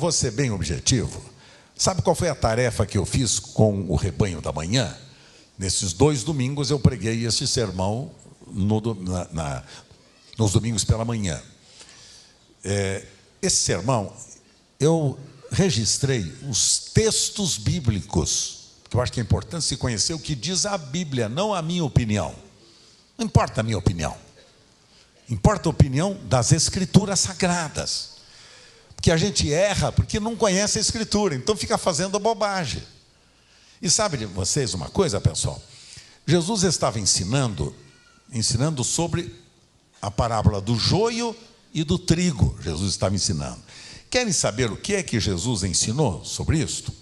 Vou ser bem objetivo. Sabe qual foi a tarefa que eu fiz com o Rebanho da Manhã? Nesses 2 domingos eu preguei esse sermão nos domingos pela manhã. Esse sermão, eu registrei os textos bíblicos, que eu acho que é importante se conhecer o que diz a Bíblia, não a minha opinião. Não importa a minha opinião. Importa a opinião das Escrituras Sagradas. Porque a gente erra porque não conhece a Escritura, então fica fazendo bobagem. E sabe de vocês uma coisa, pessoal? Jesus estava ensinando sobre a parábola do joio e do trigo. Jesus estava ensinando. Querem saber o que é que Jesus ensinou sobre isto?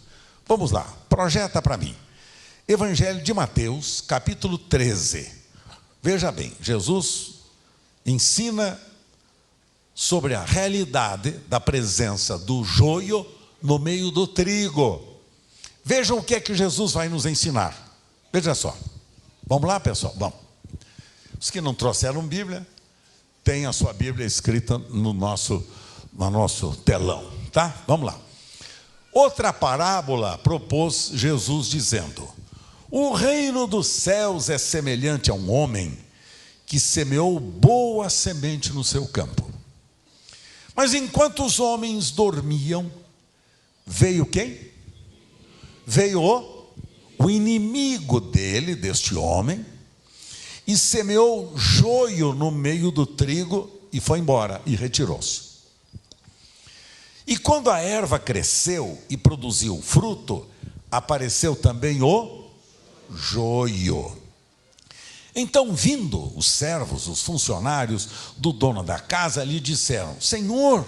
Vamos lá, projeta para mim. Evangelho de Mateus, capítulo 13. Veja bem, Jesus ensina sobre a realidade da presença do joio no meio do trigo. Vejam o que é que Jesus vai nos ensinar. Veja só. Vamos lá, pessoal? Vamos. Os que não trouxeram Bíblia, tem a sua Bíblia escrita no nosso telão, tá? Vamos lá. Outra parábola propôs Jesus dizendo: o reino dos céus é semelhante a um homem que semeou boa semente no seu campo. Mas enquanto os homens dormiam, veio quem? Veio o inimigo deste homem, e semeou joio no meio do trigo, e foi embora, e retirou-se. E quando a erva cresceu e produziu fruto, apareceu também o joio. Então, vindo os servos, os funcionários do dono da casa, lhe disseram: Senhor,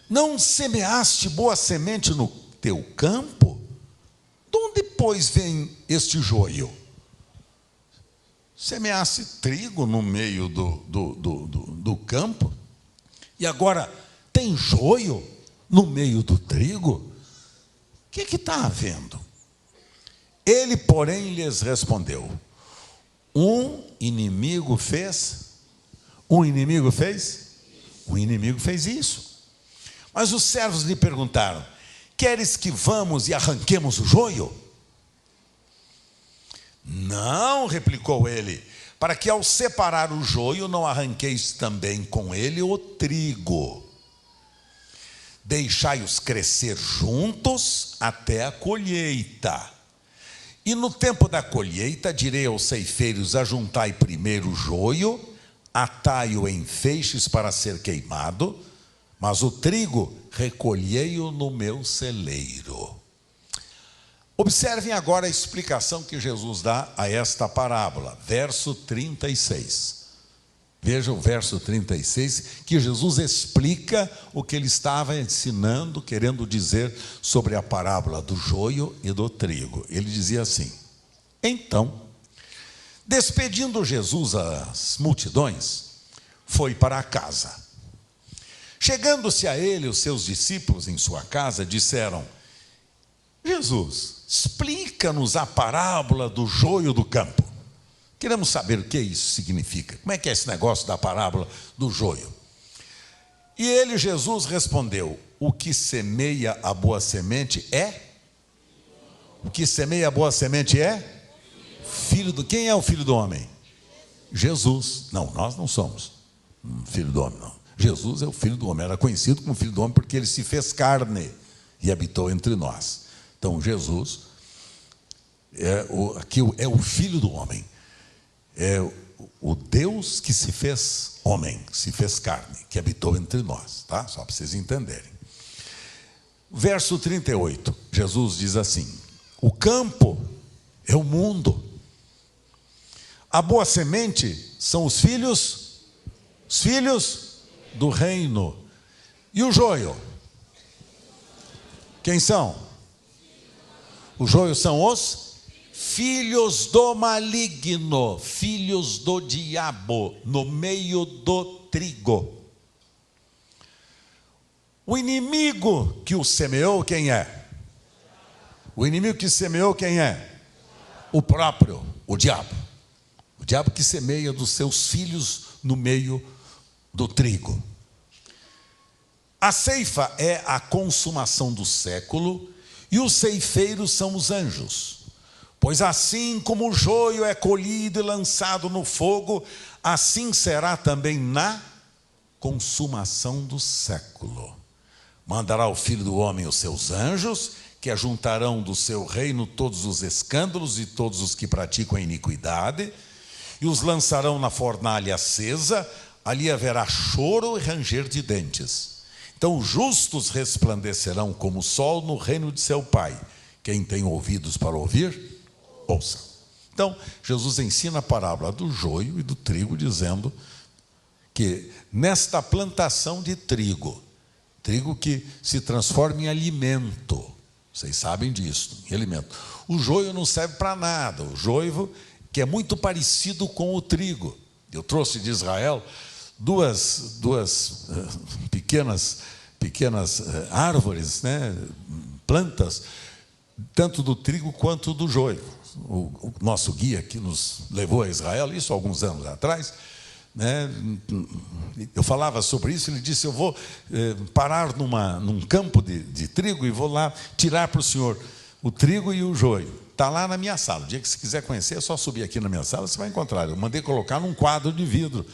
não semeaste boa semente no teu campo? De onde, pois, vem este joio? Semeasse trigo no meio do campo, e agora tem joio no meio do trigo? O que está havendo? Ele, porém, lhes respondeu: Um inimigo fez isso. Mas os servos lhe perguntaram: queres que vamos e arranquemos o joio? Não, replicou ele, para que ao separar o joio não arranqueis também com ele o trigo. Deixai-os crescer juntos até a colheita. E no tempo da colheita, direi aos ceifeiros: ajuntai primeiro o joio, atai-o em feixes para ser queimado, mas o trigo recolhei-o no meu celeiro. Observem agora a explicação que Jesus dá a esta parábola, verso 36. Veja o verso 36, que Jesus explica o que ele estava ensinando, querendo dizer sobre a parábola do joio e do trigo. Ele dizia assim: então, despedindo Jesus as multidões, foi para a casa. Chegando-se a ele, os seus discípulos em sua casa disseram: Jesus, explica-nos a parábola do joio do campo. Queremos saber o que isso significa. Como é que é esse negócio da parábola do joio? E ele, Jesus, respondeu: o que semeia a boa semente é? O que semeia a boa semente é? Filho do... Quem é o filho do homem? Jesus. Não, nós não somos filho do homem, não. Jesus é o filho do homem. Era conhecido como filho do homem porque ele se fez carne e habitou entre nós. Então, Jesus aqui é o filho do homem. É o Deus que se fez homem, se fez carne, que habitou entre nós, tá? Só para vocês entenderem. Verso 38, Jesus diz assim: o campo é o mundo. A boa semente são os filhos do reino. E o joio? Quem são? O joio são os filhos do maligno, filhos do diabo, no meio do trigo. O inimigo que o semeou, quem é? O inimigo que semeou, quem é? O próprio, o diabo. O diabo que semeia dos seus filhos no meio do trigo. A ceifa é a consumação do século, e os ceifeiros são os anjos. Pois assim como o joio é colhido e lançado no fogo, assim será também na consumação do século. Mandará o Filho do Homem os seus anjos, que ajuntarão do seu reino todos os escândalos e todos os que praticam a iniquidade, e os lançarão na fornalha acesa, ali haverá choro e ranger de dentes. Então os justos resplandecerão como o sol no reino de seu Pai. Quem tem ouvidos para ouvir, ouça. Então, Jesus ensina a parábola do joio e do trigo, dizendo que nesta plantação de trigo que se transforma em alimento, vocês sabem disso, em alimento. O joio não serve para nada, o joio que é muito parecido com o trigo. Eu trouxe de Israel duas pequenas árvores, né, plantas, tanto do trigo quanto do joio. O nosso guia que nos levou a Israel, isso há alguns anos atrás, né, eu falava sobre isso, ele disse, eu vou parar num campo de trigo e vou lá tirar para o senhor o trigo e o joio. Está lá na minha sala, o dia que você quiser conhecer, é só subir aqui na minha sala, você vai encontrar. Eu mandei colocar num quadro de vidro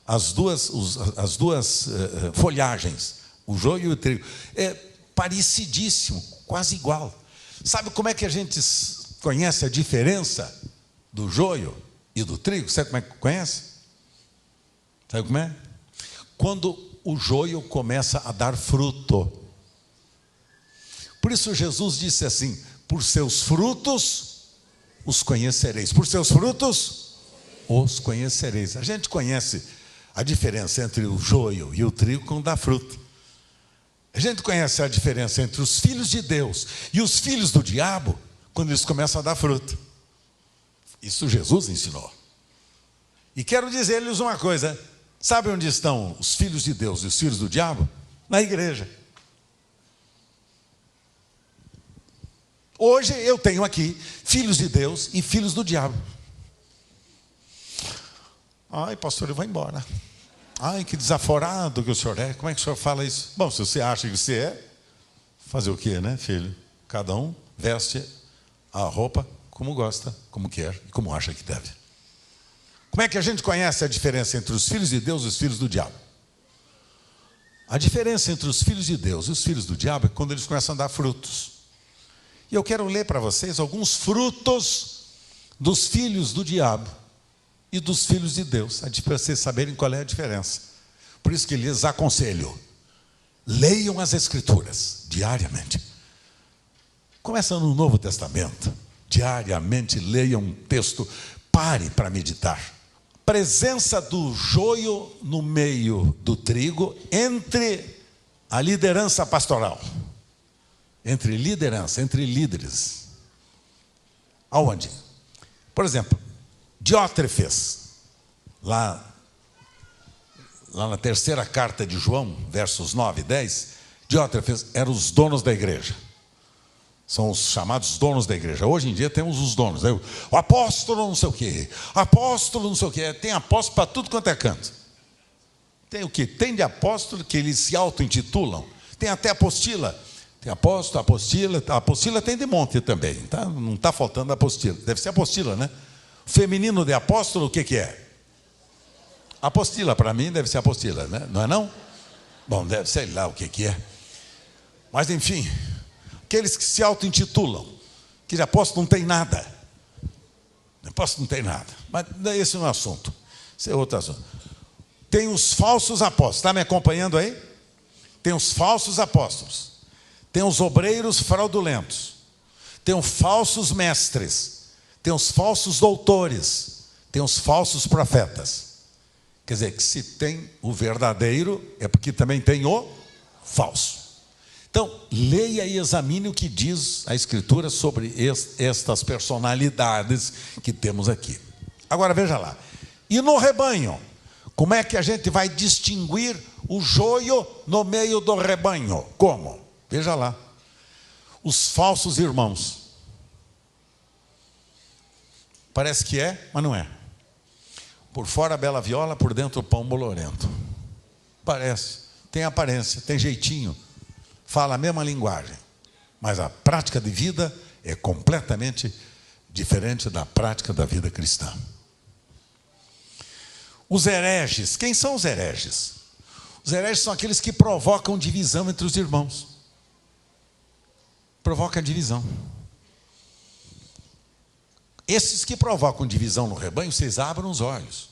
as duas folhagens, o joio e o trigo. É parecidíssimo, quase igual. Sabe como é que a gente conhece a diferença do joio e do trigo? Sabe como é que conhece? Sabe como é? Quando o joio começa a dar fruto. Por isso Jesus disse assim, por seus frutos os conhecereis. Por seus frutos os conhecereis. A gente conhece a diferença entre o joio e o trigo quando dá fruto. A gente conhece a diferença entre os filhos de Deus e os filhos do diabo quando eles começam a dar fruto. Isso Jesus ensinou. E quero dizer-lhes uma coisa, sabe onde estão os filhos de Deus e os filhos do diabo? Na igreja. Hoje eu tenho aqui filhos de Deus e filhos do diabo. Ai, pastor, eu vou embora. Ai, que desaforado que o senhor é. Como é que o senhor fala isso? Bom, se você acha que você é, fazer o quê, né, filho? Cada um veste a roupa como gosta, como quer e como acha que deve. Como é que a gente conhece a diferença entre os filhos de Deus e os filhos do diabo? A diferença entre os filhos de Deus e os filhos do diabo é quando eles começam a dar frutos. E eu quero ler para vocês alguns frutos dos filhos do diabo e dos filhos de Deus, para vocês saberem qual é a diferença. Por isso que lhes aconselho, leiam as Escrituras diariamente. Começa no Novo Testamento, diariamente leiam um texto, pare para meditar. Presença do joio no meio do trigo entre a liderança pastoral. Entre liderança, entre líderes. Aonde? Por exemplo, Diótrefes, lá na terceira carta de João, versos 9 e 10, Diótrefes eram os donos da igreja. São os chamados donos da igreja. Hoje em dia temos os donos. Né? O apóstolo não sei o quê. Apóstolo não sei o quê. Tem apóstolo para tudo quanto é canto. Tem o quê? Tem de apóstolo que eles se auto-intitulam. Tem até apostila. Tem apóstolo, apostila. A apostila tem de monte também. Tá? Não está faltando apostila. Deve ser apostila, né? O feminino de apóstolo, o que é? Apostila, para mim deve ser apostila, né? Não é não? Bom, deve ser lá o que é. Mas enfim, aqueles que se auto-intitulam, que de apóstolo não tem nada. Apóstolo não tem nada. Mas esse não é o assunto. Esse é outro assunto. Tem os falsos apóstolos. Está me acompanhando aí? Tem os falsos apóstolos. Tem os obreiros fraudulentos. Tem os falsos mestres. Tem os falsos doutores. Tem os falsos profetas. Quer dizer, que se tem o verdadeiro, é porque também tem o falso. Então, leia e examine o que diz a Escritura sobre estas personalidades que temos aqui. Agora, veja lá. E no rebanho, como é que a gente vai distinguir o joio no meio do rebanho? Como? Veja lá. Os falsos irmãos. Parece que é, mas não é. Por fora a bela viola, por dentro o pão bolorento. Parece. tem aparência, tem jeitinho, fala a mesma linguagem, mas a prática de vida é completamente diferente da prática da vida cristã. Os hereges, quem são os hereges? Os hereges são aqueles que provocam divisão entre os irmãos. Provoca divisão. Esses que provocam divisão no rebanho, vocês abram os olhos.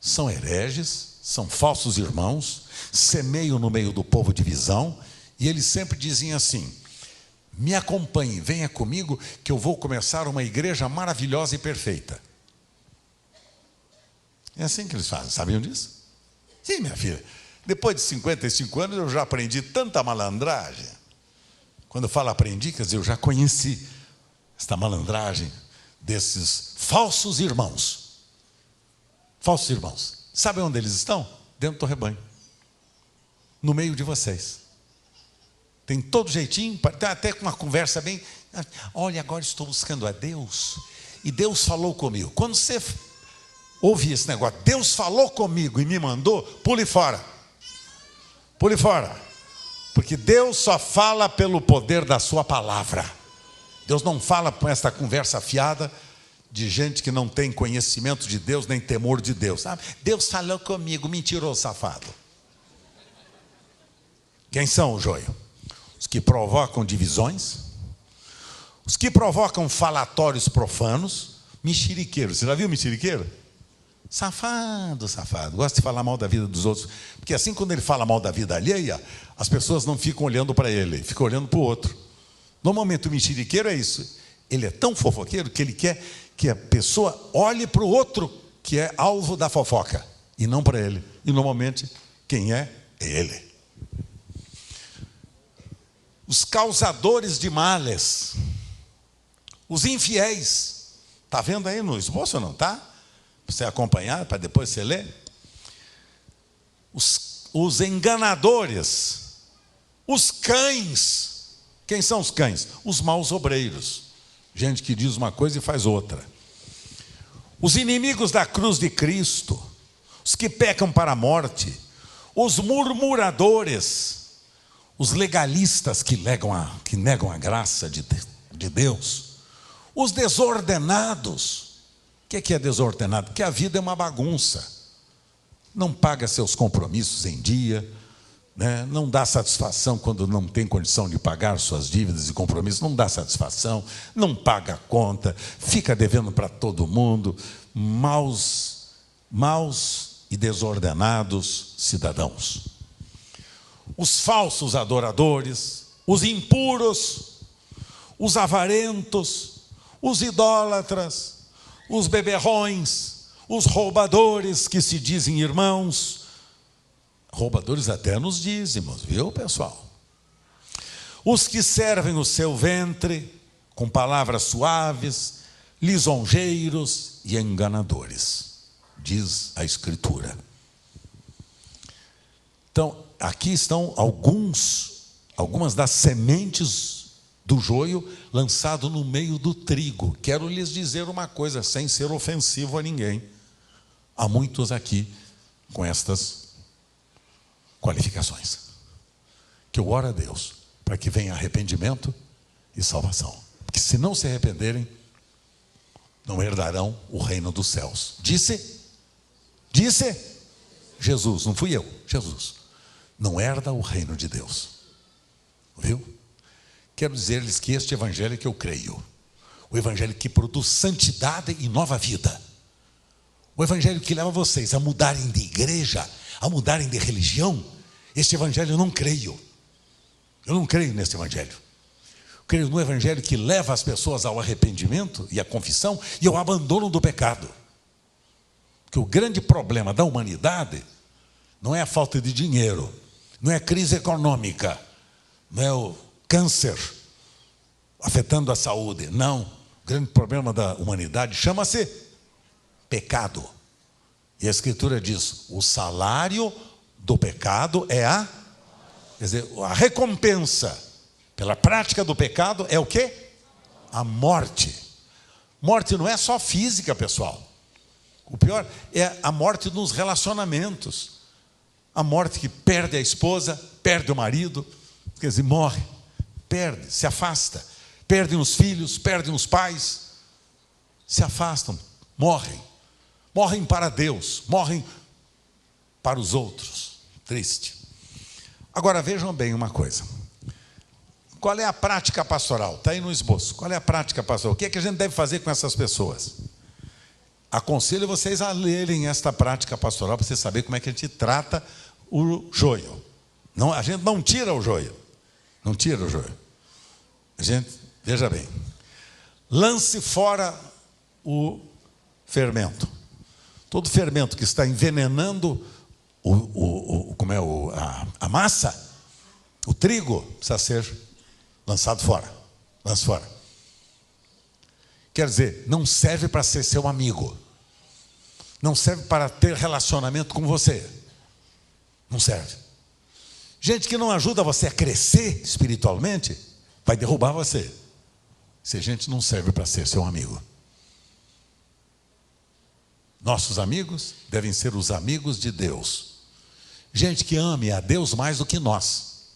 São hereges, são falsos irmãos, semeiam no meio do povo divisão, e eles sempre dizem assim: me acompanhe, venha comigo, que eu vou começar uma igreja maravilhosa e perfeita. É assim que eles fazem, sabiam disso? Sim, minha filha, depois de 55 anos eu já aprendi tanta malandragem. Quando eu falo aprendi, quer dizer, eu já conheci esta malandragem desses falsos irmãos. Falsos irmãos. Sabe onde eles estão? Dentro do rebanho. No meio de vocês. Tem todo jeitinho, tem até uma conversa bem... Olha, agora estou buscando a Deus, e Deus falou comigo. Quando você ouvir esse negócio, Deus falou comigo e me mandou, pule fora. Pule fora. Porque Deus só fala pelo poder da sua palavra. Deus não fala com essa conversa fiada de gente que não tem conhecimento de Deus, nem temor de Deus. Sabe? Deus falou comigo, mentiroso safado. Quem são o joio? Os que provocam divisões, os que provocam falatórios profanos, mexeriqueiro. Você já viu mexeriqueiro? Safado, safado. Gosta de falar mal da vida dos outros. Porque assim, quando ele fala mal da vida alheia, as pessoas não ficam olhando para ele, ficam olhando para o outro. Normalmente o mexeriqueiro é isso. Ele é tão fofoqueiro que ele quer que a pessoa olhe para o outro que é alvo da fofoca, e não para ele. E normalmente quem é ele. Os causadores de males, os infiéis. Está vendo aí no esboço ou não está? Para você acompanhar, para depois você ler. Os enganadores, os cães. Quem são os cães? Os maus obreiros. Gente que diz uma coisa e faz outra. Os inimigos da cruz de Cristo, os que pecam para a morte, os murmuradores, os legalistas que negam a graça de Deus, os desordenados. O que é desordenado? Porque a vida é uma bagunça. Não paga seus compromissos em dia, né? Não dá satisfação quando não tem condição de pagar suas dívidas e compromissos, não dá satisfação, não paga a conta, fica devendo para todo mundo. Maus e desordenados cidadãos. Os falsos adoradores, os impuros, os avarentos, os idólatras, os beberrões, os roubadores que se dizem irmãos, roubadores até nos dízimos, viu, pessoal? Os que servem o seu ventre com palavras suaves, lisonjeiros e enganadores, diz a Escritura. Então, aqui estão algumas das sementes do joio lançado no meio do trigo. Quero lhes dizer uma coisa, sem ser ofensivo a ninguém. Há muitos aqui com estas qualificações, que eu oro a Deus para que venha arrependimento e salvação, porque se não se arrependerem, não herdarão o reino dos céus. Disse Jesus, não fui eu, Jesus, não herda o reino de Deus, viu? Quero dizer-lhes que este evangelho que eu creio, o evangelho que produz santidade e nova vida, o evangelho que leva vocês a mudarem de igreja, a mudarem de religião, este evangelho eu não creio. Eu não creio nesse evangelho. Eu creio no evangelho que leva as pessoas ao arrependimento e à confissão e ao abandono do pecado. Porque o grande problema da humanidade não é a falta de dinheiro, não é a crise econômica, não é o câncer afetando a saúde. Não. O grande problema da humanidade chama-se pecado. E a Escritura diz: o salário do pecado é quer dizer, a recompensa pela prática do pecado é o quê? A morte. Morte não é só física, pessoal. O pior é a morte nos relacionamentos. A morte que perde a esposa, perde o marido, quer dizer, morre, perde, se afasta, perde os filhos, perde os pais, se afastam, morrem. Morrem para Deus, morrem para os outros. Triste. Agora vejam bem uma coisa. Qual é a prática pastoral? Está aí no esboço. Qual é a prática pastoral? O que é que a gente deve fazer com essas pessoas? Aconselho vocês a lerem esta prática pastoral para você saber como é que a gente trata o joio. Não, a gente não tira o joio. Não tira o joio. A gente, veja bem, lance fora o fermento. Todo fermento que está envenenando a massa, o trigo, precisa ser lançado fora. Lance fora. Quer dizer, não serve para ser seu amigo. Não serve para ter relacionamento com você. Não serve. Gente que não ajuda você a crescer espiritualmente, vai derrubar você. Se a gente não serve para ser seu amigo. Nossos amigos devem ser os amigos de Deus. Gente que ame a Deus mais do que nós.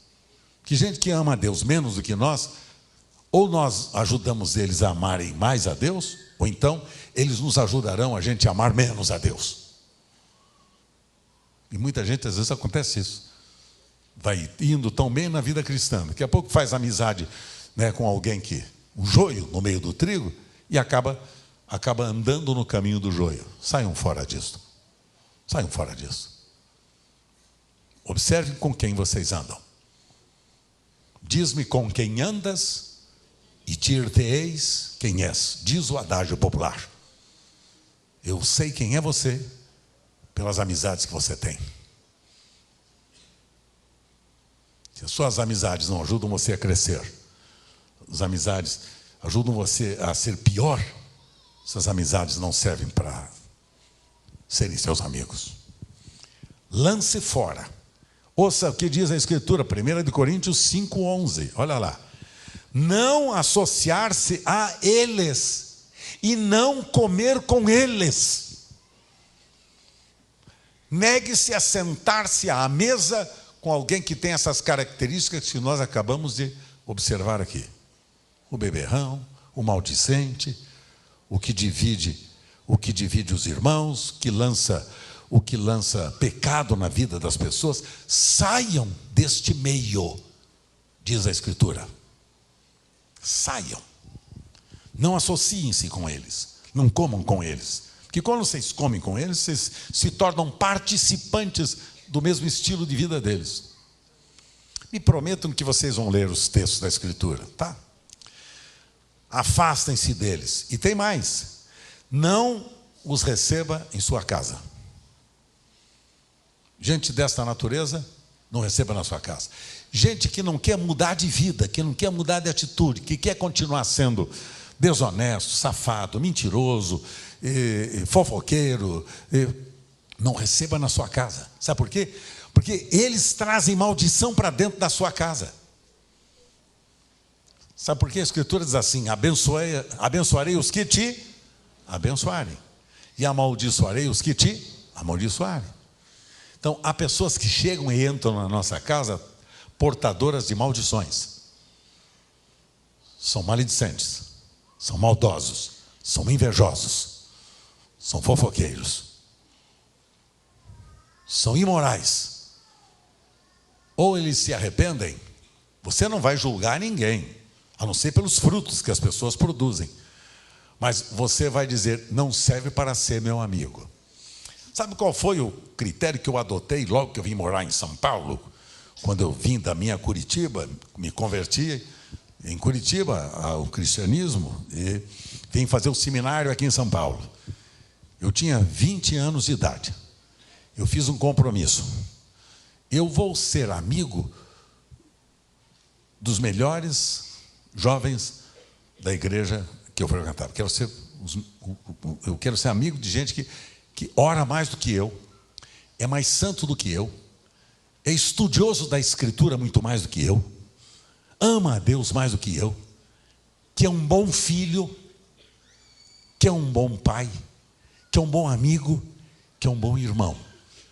Que gente que ama a Deus menos do que nós, ou nós ajudamos eles a amarem mais a Deus, ou então eles nos ajudarão a gente a amar menos a Deus. E muita gente, às vezes, acontece isso. Vai indo tão bem na vida cristã, daqui a pouco faz amizade, né, com alguém que, um joio no meio do trigo, e acaba andando no caminho do joio. Saiam fora disso. Saiam fora disso. Observem com quem vocês andam. Diz-me com quem andas e dir-te-eis quem és. Diz o adágio popular. Eu sei quem é você pelas amizades que você tem. Se as suas amizades não ajudam você a crescer, as amizades ajudam você a ser pior, essas amizades não servem para serem seus amigos. Lance fora. Ouça o que diz a Escritura, 1 Coríntios 5:11. Olha lá. Não associar-se a eles e não comer com eles. Negue-se a sentar-se à mesa com alguém que tem essas características que nós acabamos de observar aqui. O beberrão, o maldicente, o que divide os irmãos, o que lança pecado na vida das pessoas. Saiam deste meio, diz a Escritura. Saiam. Não associem-se com eles. Não comam com eles. Porque quando vocês comem com eles, vocês se tornam participantes do mesmo estilo de vida deles. Me prometam que vocês vão ler os textos da Escritura, tá? Afastem-se deles. E tem mais. Não os receba em sua casa. Gente desta natureza, não receba na sua casa. Gente que não quer mudar de vida, que não quer mudar de atitude, que quer continuar sendo desonesto, safado, mentiroso, fofoqueiro, não receba na sua casa. Sabe por quê? Porque eles trazem maldição para dentro da sua casa. Sabe por quê? A Escritura diz assim: abençoarei os que te abençoarem, e amaldiçoarei os que te amaldiçoarem. Então, há pessoas que chegam e entram na nossa casa portadoras de maldições. São maledicentes, são maldosos, são invejosos, são fofoqueiros, são imorais. Ou eles se arrependem, você não vai julgar ninguém, a não ser pelos frutos que as pessoas produzem. Mas você vai dizer: não serve para ser meu amigo. Sabe qual foi o critério que eu adotei logo que eu vim morar em São Paulo? Quando eu vim da minha Curitiba, me converti em Curitiba ao cristianismo e vim fazer o seminário aqui em São Paulo. Eu tinha 20 anos de idade. Eu fiz um compromisso. Eu vou ser amigo dos melhores jovens da igreja que eu frequentava. Eu quero ser amigo de gente que ora mais do que eu, é mais santo do que eu, é estudioso da Escritura muito mais do que eu, ama a Deus mais do que eu, que é um bom filho, que é um bom pai, que é um bom amigo, que é um bom irmão.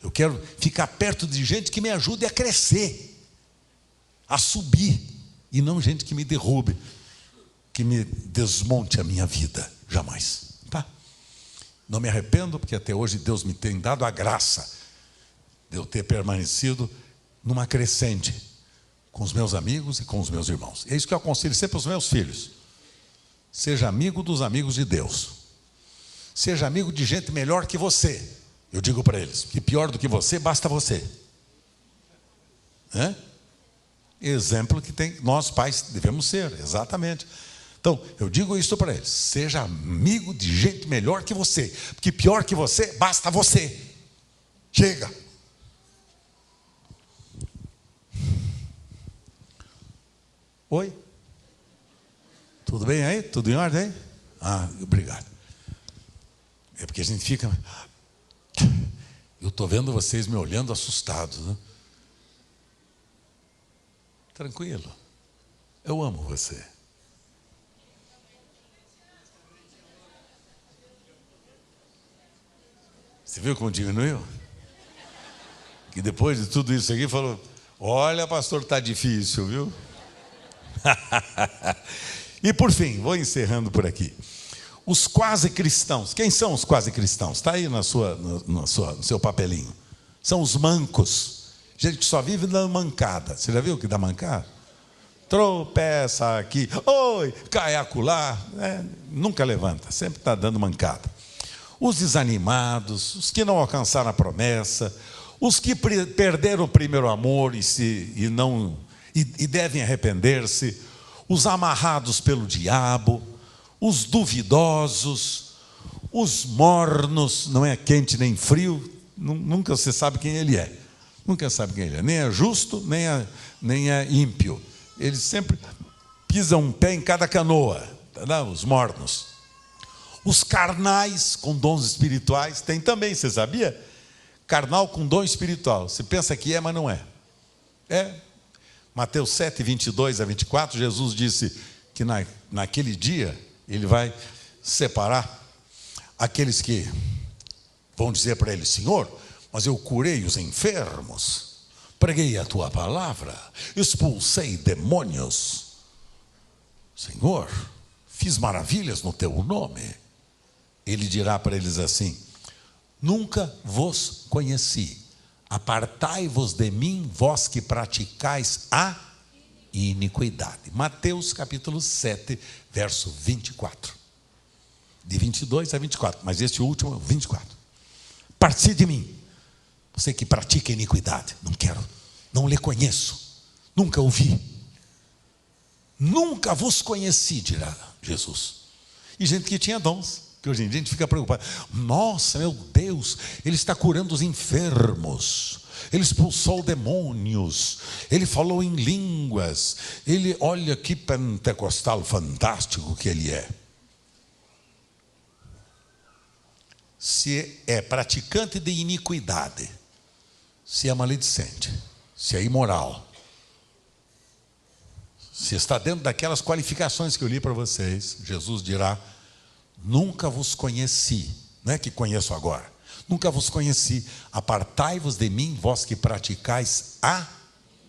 Eu quero ficar perto de gente que me ajude a crescer, a subir, e não gente que me derrube, que me desmonte a minha vida. Jamais. Tá? Não me arrependo, porque até hoje Deus me tem dado a graça de eu ter permanecido numa crescente com os meus amigos e com os meus irmãos. É isso que eu aconselho sempre aos meus filhos. Seja amigo dos amigos de Deus. Seja amigo de gente melhor que você. Eu digo para eles que pior do que você, basta você. Exemplo que nós pais devemos ser, exatamente. Então, eu digo isso para eles: seja amigo de gente melhor que você, porque pior que você, basta você. Chega. Oi? Tudo bem aí? Tudo em ordem aí? Obrigado. É porque a gente fica... Eu estou vendo vocês me olhando assustados, né? Tranquilo. Eu amo você. Você viu como diminuiu? Que depois de tudo isso aqui falou: olha, pastor, está difícil, viu? E por fim, vou encerrando por aqui. Os quase cristãos. Quem são os quase cristãos? Está aí no seu papelinho. São os mancos. Gente que só vive dando mancada. Você já viu o que dá mancada? Tropeça aqui, oi, cai acolá, nunca levanta, sempre está dando mancada. Os desanimados, os que não alcançaram a promessa, os que perderam o primeiro amor e devem arrepender-se, os amarrados pelo diabo, os duvidosos, os mornos, não é quente nem frio, nunca você sabe quem ele é. Nunca sabe quem ele é. Nem é justo, nem é ímpio. Eles sempre pisam um pé em cada canoa, não? Os mornos. Os carnais com dons espirituais, tem também, você sabia? Carnal com dom espiritual. Você pensa que é, mas não é. Mateus 7, 22 a 24, Jesus disse que naquele dia ele vai separar aqueles que vão dizer para ele: Senhor, mas eu curei os enfermos, preguei a tua palavra, expulsei demônios, Senhor, fiz maravilhas no teu nome. Ele dirá para eles assim: nunca vos conheci, apartai-vos de mim, vós que praticais a iniquidade. Mateus capítulo 7, verso 24. De 22 a 24, mas este último, 24. Parti de mim, você que pratica iniquidade. Não quero, não lhe conheço, nunca ouvi, nunca vos conheci, dirá Jesus. E gente que tinha dons, que hoje em dia a gente fica preocupado: nossa, meu Deus, ele está curando os enfermos, ele expulsou demônios, ele falou em línguas, olha que pentecostal fantástico que ele é. Se é praticante de iniquidade, se é maledicente, se é imoral, se está dentro daquelas qualificações que eu li para vocês, Jesus dirá: nunca vos conheci. Não é que conheço agora. Nunca vos conheci. Apartai-vos de mim, vós que praticais a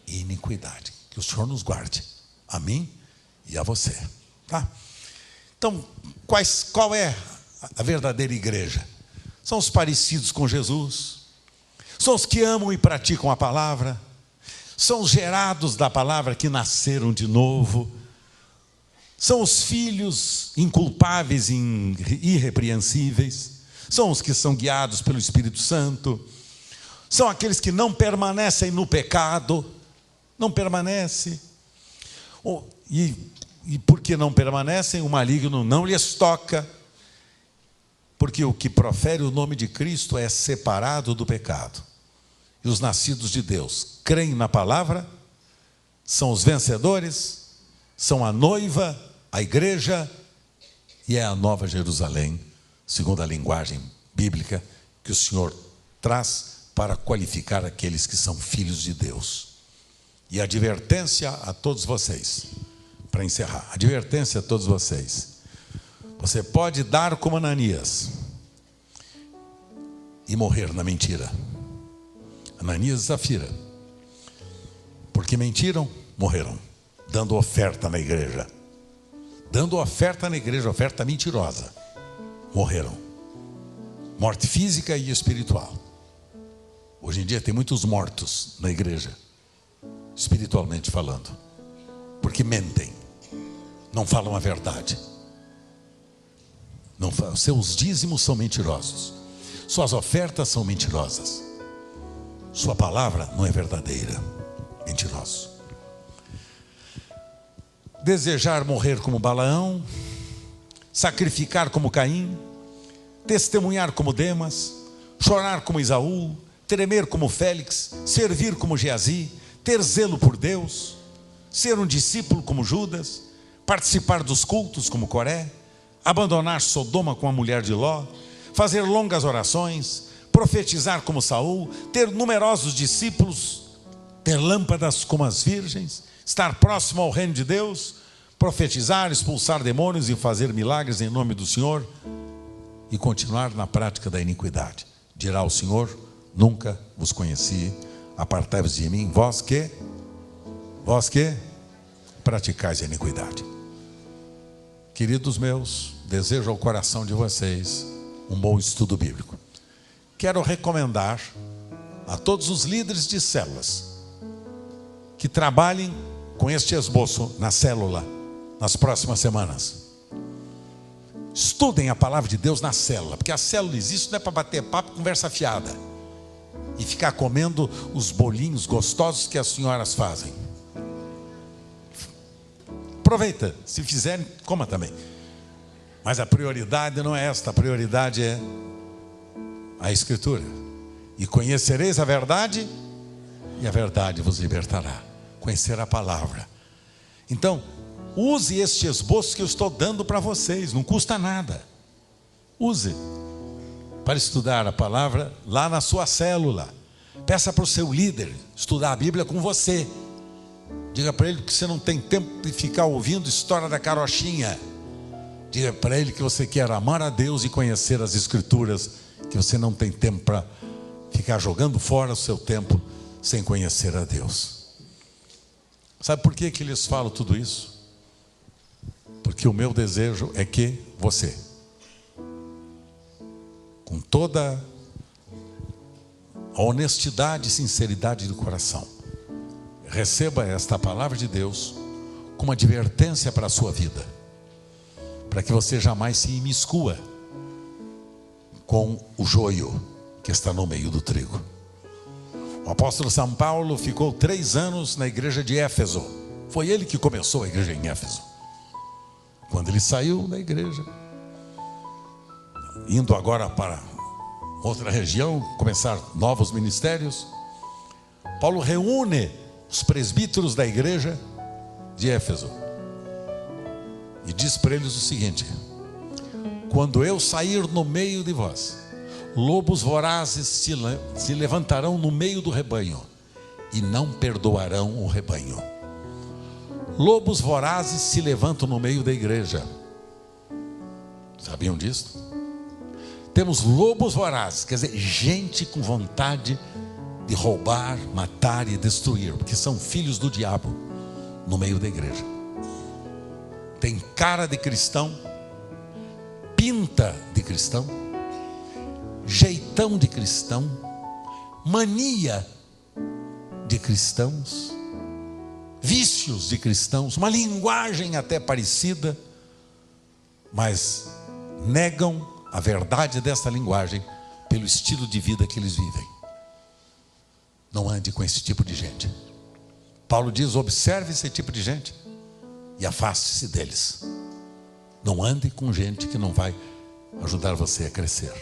iniquidade. Que o Senhor nos guarde. A mim e a você. Tá? Então, qual é a verdadeira igreja? São os parecidos com Jesus. São os que amam e praticam a palavra. São os gerados da palavra que nasceram de novo. São os filhos inculpáveis e irrepreensíveis. São os que são guiados pelo Espírito Santo. São aqueles que não permanecem no pecado. Não permanecem. E porque não permanecem, o maligno não lhes toca. Porque o que profere o nome de Cristo é separado do pecado. E os nascidos de Deus creem na palavra, são os vencedores, são a noiva, a igreja, e é a nova Jerusalém, segundo a linguagem bíblica que o Senhor traz para qualificar aqueles que são filhos de Deus. E advertência a todos vocês, para encerrar, advertência a todos vocês: você pode dar como Ananias e morrer na mentira. Ananias e Safira. Porque mentiram, morreram, dando oferta na igreja. Dando oferta na igreja, oferta mentirosa. Morreram. Morte física e espiritual. Hoje em dia tem muitos mortos na igreja, espiritualmente falando, porque mentem, não falam a verdade. Seus dízimos são mentirosos, suas ofertas são mentirosas, sua palavra não é verdadeira. Mentiroso. Desejar morrer como Balaão, sacrificar como Caim, testemunhar como Demas, chorar como Esaú, tremer como Félix, servir como Geazi, ter zelo por Deus, ser um discípulo como Judas, participar dos cultos como Coré, abandonar Sodoma com a mulher de Ló, fazer longas orações, profetizar como Saul, ter numerosos discípulos, ter lâmpadas como as virgens, estar próximo ao reino de Deus, profetizar, expulsar demônios e fazer milagres em nome do Senhor, e continuar na prática da iniquidade. Dirá o Senhor: nunca vos conheci, apartai-vos de mim, vós que praticais a iniquidade. Queridos meus, desejo ao coração de vocês um bom estudo bíblico. Quero recomendar a todos os líderes de células que trabalhem com este esboço na célula nas próximas semanas. Estudem a palavra de Deus na célula, porque a célula existe não é para bater papo, conversa fiada e ficar comendo os bolinhos gostosos que as senhoras fazem. Aproveita, se fizerem, coma também. Mas a prioridade não é esta, a prioridade é a Escritura. E conhecereis a verdade, e a verdade vos libertará. Conhecer a palavra. Então, use este esboço que eu estou dando para vocês, não custa nada. Use para estudar a palavra lá na sua célula. Peça para o seu líder estudar a Bíblia com você. Diga para ele que você não tem tempo de ficar ouvindo história da carochinha. Diga para ele que você quer amar a Deus e conhecer as Escrituras, que você não tem tempo para ficar jogando fora o seu tempo sem conhecer a Deus. Sabe por que lhes falo tudo isso? Porque o meu desejo é que você, com toda a honestidade e sinceridade do coração, receba esta palavra de Deus como advertência para a sua vida, para que você jamais se imiscua com o joio que está no meio do trigo. O apóstolo São Paulo ficou 3 anos na igreja de Éfeso. Foi ele que começou a igreja em Éfeso. Quando ele saiu da igreja, indo agora para outra região, começar novos ministérios, Paulo reúne os presbíteros da igreja de Éfeso e diz para eles o seguinte: quando eu sair no meio de vós, lobos vorazes se levantarão no meio do rebanho e não perdoarão o rebanho. Lobos vorazes se levantam no meio da igreja. Sabiam disso? Temos lobos vorazes, quer dizer, gente com vontade de roubar, matar e destruir, porque são filhos do diabo no meio da igreja. Tem cara de cristão, pinta de cristão, jeitão de cristão, mania de cristãos, vícios de cristãos, uma linguagem até parecida, mas negam a verdade dessa linguagem pelo estilo de vida que eles vivem. Não ande com esse tipo de gente. Paulo diz: observe esse tipo de gente e afaste-se deles. Não ande com gente que não vai ajudar você a crescer.